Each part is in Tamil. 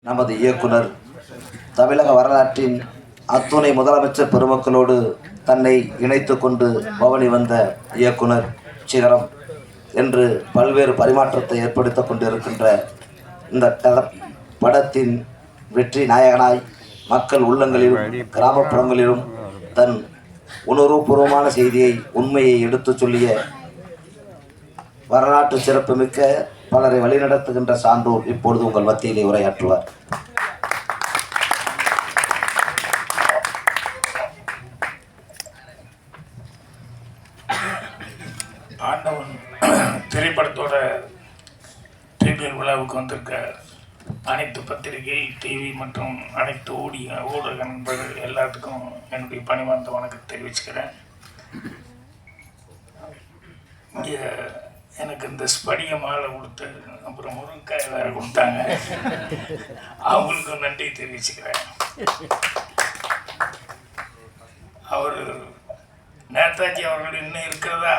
நமது இயக்குனர் தமிழக வரலாற்றின் அத்துணை முதலமைச்சர் பெருமக்களோடு தன்னை இணைத்து கொண்டு பவனி வந்த இயக்குனர் சிகரம் என்று பல்வேறு பரிமாற்றத்தை ஏற்படுத்திக் கொண்டிருக்கின்ற இந்த படத்தின் வெற்றி நாயகனாய் மக்கள் உள்ளங்களிலும் கிராமப்புறங்களிலும் தன் உணர்வுபூர்வமான செய்தியை உண்மையை எடுத்துச் சொல்லிய வரலாற்று சிறப்புமிக்க பலரை வழிநடத்துகின்ற சான்றோர் இப்பொழுது உங்கள் மத்தியிலே உரையாற்றுவார். ஆண்டவன் திரைப்படத்தோட ட்ரிபியூன் விழாவுக்கு வந்திருக்க அனைத்து பத்திரிகை, டிவி மற்றும் அனைத்து ஊடக நண்பர்கள் எல்லாத்துக்கும் என்னுடைய பணிவார்ந்த வணக்கத்தை தெரிவிச்சுக்கிறேன். இங்கே எனக்கு இந்த ஸ்படிக மாலை கொடுத்து அப்புறம் முருங்கைக்காய் வேறு கொடுத்தாங்க, அவங்களுக்கும் நன்றி தெரிவிச்சுக்கிறேன். அவர் நேதாஜி அவர்கள் இன்னும் இருக்கிறதா,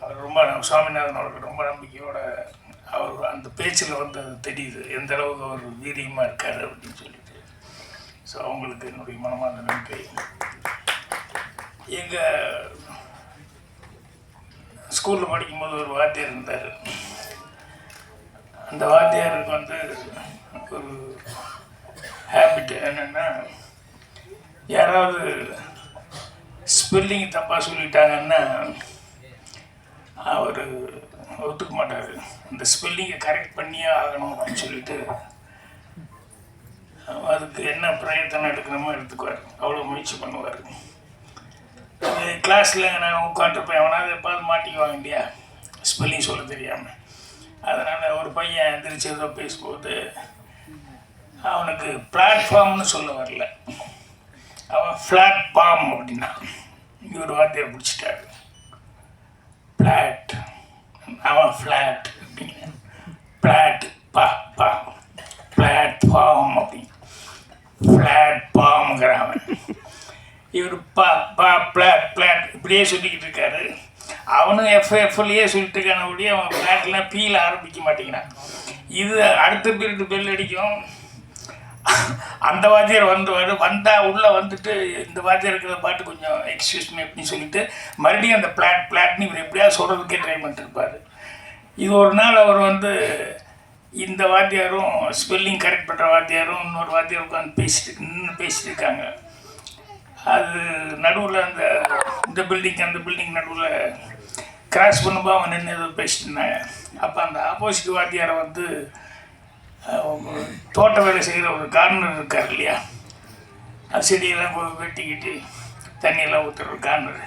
அவர் ரொம்ப சுவாமிநாதன் அவர்கள் ரொம்ப நம்பிக்கையோட அவர் அந்த பேச்சில் வந்து அது தெரியுது எந்த அளவுக்கு அவர் வீரியமாக இருக்கார் அப்படின்னு சொல்லிட்டு. ஸோ அவங்களுக்கு என்னுடைய மனமார்ந்த நன்றி. எங்கள் ஸ்கூலில் படிக்கும்போது ஒரு வாத்தியார் இருந்தார். அந்த வாத்தியாருக்கு வந்து ஒரு ஹேபிட் என்னென்னா, யாராவது ஸ்பெல்லிங் தப்பாக சொல்லிட்டாங்கன்னா அவர் ஒத்துக்க மாட்டார். அந்த ஸ்பெல்லிங்கை கரெக்ட் பண்ணியே ஆகணும் அப்படின்னு சொல்லிட்டு அதுக்கு என்ன பிரயத்தனம் எடுக்கணுமோ எடுத்துக்குவார். அவ்வளோ முயற்சி பண்ணுவார். கிளாஸில் நான் உட்காந்துருப்பேன், அவனாவது எப்பாவது மாட்டிக்குவாங்க இல்லையா ஸ்பெல்லிங் சொல்ல தெரியாமல். அதனால் ஒரு பையன் எந்திரிச்சு ஏதோ பேசும்போது அவனுக்கு பிளாட்ஃபார்ம்னு சொல்ல வரல, அவன் ஃப்ளாட் பாம் அப்படின்னா இவர் வார்த்தையை பிடிச்சிட்டாரு. பிளாட், அவன் ஃப்ளாட் அப்படின்னு, பிளாட் பா பா பிளாட்ஃபார்ம் அப்படின்னு ஃப்ளாட் பாம்ங்கிறான். இவர் பா பா பிளாட் பிளாட் இப்படியே சொல்லிக்கிட்டு இருக்காரு. அவனும் எஃப்எஃப்லேயே சொல்லிட்டு இருக்கான ஒழிய அவன் பிளாட்லாம் பீல ஆரம்பிக்க மாட்டேங்கிறான். இது அடுத்த பீரியட் பெல் அடிக்கும், அந்த வாத்தியார் வந்தால் உள்ளே வந்துட்டு இந்த வாத்தியார் இருக்கிற பாட்டு கொஞ்சம் எக்ஸ்கியூஸ் மீ அப்படின்னு சொல்லிட்டு மறுபடியும் அந்த பிளாட் பிளாட்னு இவர் எப்படியாவது சொல்கிறதுக்கே ட்ரை பண்ணிட்டுருப்பார். இது ஒரு நாள் அவர் வந்து இந்த வாத்தியாரும் ஸ்பெல்லிங் கரெக்ட் பண்ணுற வாத்தியாரும் இன்னொரு வாத்தியார் உட்காந்து பேசிட்டு இருக்காங்க. அது நடுவில் இந்த பில்டிங் அந்த பில்டிங் நடுவில் கிராஸ் பண்ணும்போது அவன் நின்று ஏதோ பேசிட்டு இருந்தாங்க. அப்போ அந்த ஆப்போசிட் வாத்தியாரை வந்து தோட்ட வேலை செய்கிற ஒரு கார்னர் இருக்கார் இல்லையா, அது செடியெல்லாம் வெட்டிக்கிட்டு தண்ணியெல்லாம் ஊற்றுற ஒரு கார்னர்,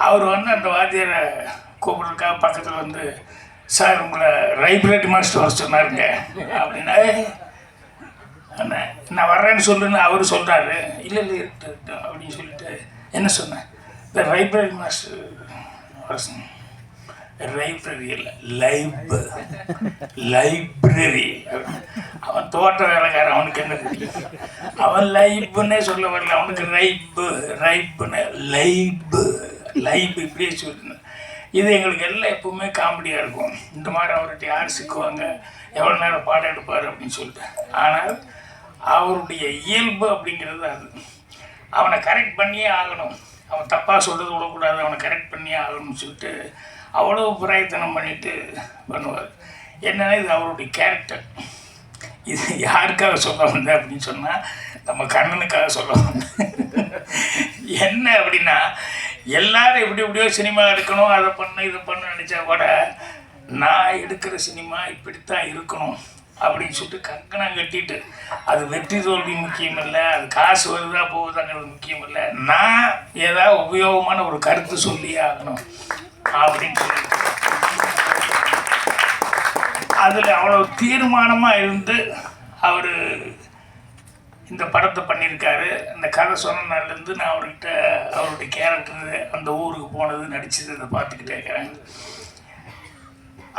அவர் வந்து அந்த வாத்தியாரை கூப்பிட்றதுக்காக பக்கத்தில் வந்து, சார் உங்களை லைப்ரரி மாஸ்டர் வர சொன்னாருங்க அப்படின்னா, நான் வர்றேன்னு சொல்லுன்னு அவர் சொல்கிறாரு. இல்லை இருக்கட்டும் அப்படின்னு சொல்லிட்டு என்ன சொன்னேன், இந்த லைப்ரரி மாஸ்டர் வர சொன்னேன். லைப்ரரி இல்லை, லைப்ரரி. அவன் தோட்ட வேலைக்காரன், அவனுக்கு என்ன தெரியும், அவன் லைப்புன்னே சொல்ல வரல, அவனுக்கு ரைப்புன்னு லைப் இப்படியே சொல்லிருந்தேன். இது எங்களுக்கு எல்லாம் எப்பவுமே காமெடியாக இருக்கும். இந்த மாதிரி அவர்கிட்ட யார் சிக்குவாங்க, எவ்வளோ நேரம் பாடம் எடுப்பார் அப்படின்னு சொல்லிட்டு. ஆனால் அவருடைய இயல்பு அப்படிங்கிறது அது, அவனை கரெக்ட் பண்ணியே ஆகணும், அவன் தப்பாக சொல்கிறது விடக்கூடாது, அவனை கரெக்ட் பண்ணியே ஆகணும்னு சொல்லிட்டு அவ்வளோ பிரயத்தனம் பண்ணிட்டு பண்ணுவார். என்னன்னா இது அவருடைய கேரக்டர். இது யாருக்காக சொல்ல வந்தேன் அப்படின்னு சொன்னால் நம்ம கண்ணனுக்காக சொல்ல வந்தேன். என்ன அப்படின்னா, எல்லாரும் எப்படியோ சினிமா எடுக்கணும், அதை பண்ண இதை பண்ண நினச்சா கூட நான் எடுக்கிற சினிமா இப்படித்தான் இருக்கணும் அப்படின்னு சொல்லிட்டு கங்கணம் கட்டிட்டு, அது வெற்றி தோல்வி முக்கியம் இல்லை, அது காசு வருதா போகுதாங்கிறது முக்கியம் இல்லை, நான் ஏதாவது உபயோகமான ஒரு கருத்து சொல்லியே ஆகணும் அப்படின்னு சொல்லிட்டு அதில் அவ்வளோ தீர்மானமாக இருந்து அவர் இந்த படத்தை பண்ணியிருக்காரு. அந்த கதை சொன்ன நாள்லேருந்து நான் அவருடைய கேரக்டர் அந்த ஊருக்கு போனது நடித்தது இதை பார்த்துக்கிட்டே இருக்கிறேன்.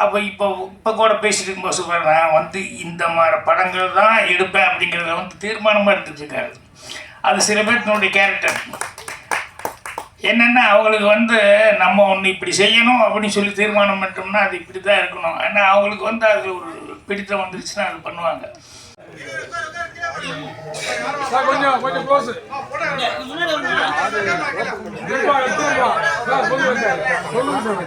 அப்போ இப்போ கூட பேசிட்டு இருக்கும்போது சொல்கிறேன், நான் வந்து இந்த மாதிரி படங்கள் தான் எடுப்பேன் அப்படிங்கிறத வந்து தீர்மானமாக எடுத்துகிட்ருக்காரு. அது சில பேர்த்தினுடைய கேரக்டர் என்னென்னா, அவங்களுக்கு வந்து நம்ம ஒன்று இப்படி செய்யணும் அப்படின்னு சொல்லி தீர்மானம் பண்ணிட்டோம்னா அது இப்படி தான் இருக்கணும். ஏன்னா அவங்களுக்கு வந்து அதில் ஒரு பிடித்தம் வந்துருச்சுன்னா அது பண்ணுவாங்க. சார் கொஞ்சம் கொஞ்சம் க்ளோஸ். இருப்பா எடுத்துப்பா. சார் சொல்லுங்க சார். சொல்லுங்க சார்.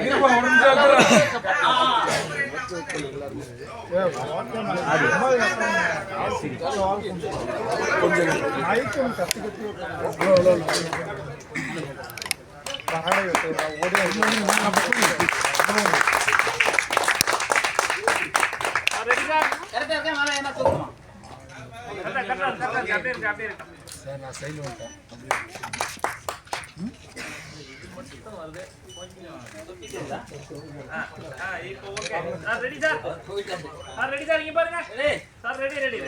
இருப்பா ஒரு நிமிஷம் சார் நான் சைடில் வந்துட்டேன். ரெடி சார் இங்க பாருங்க சார் ரெடி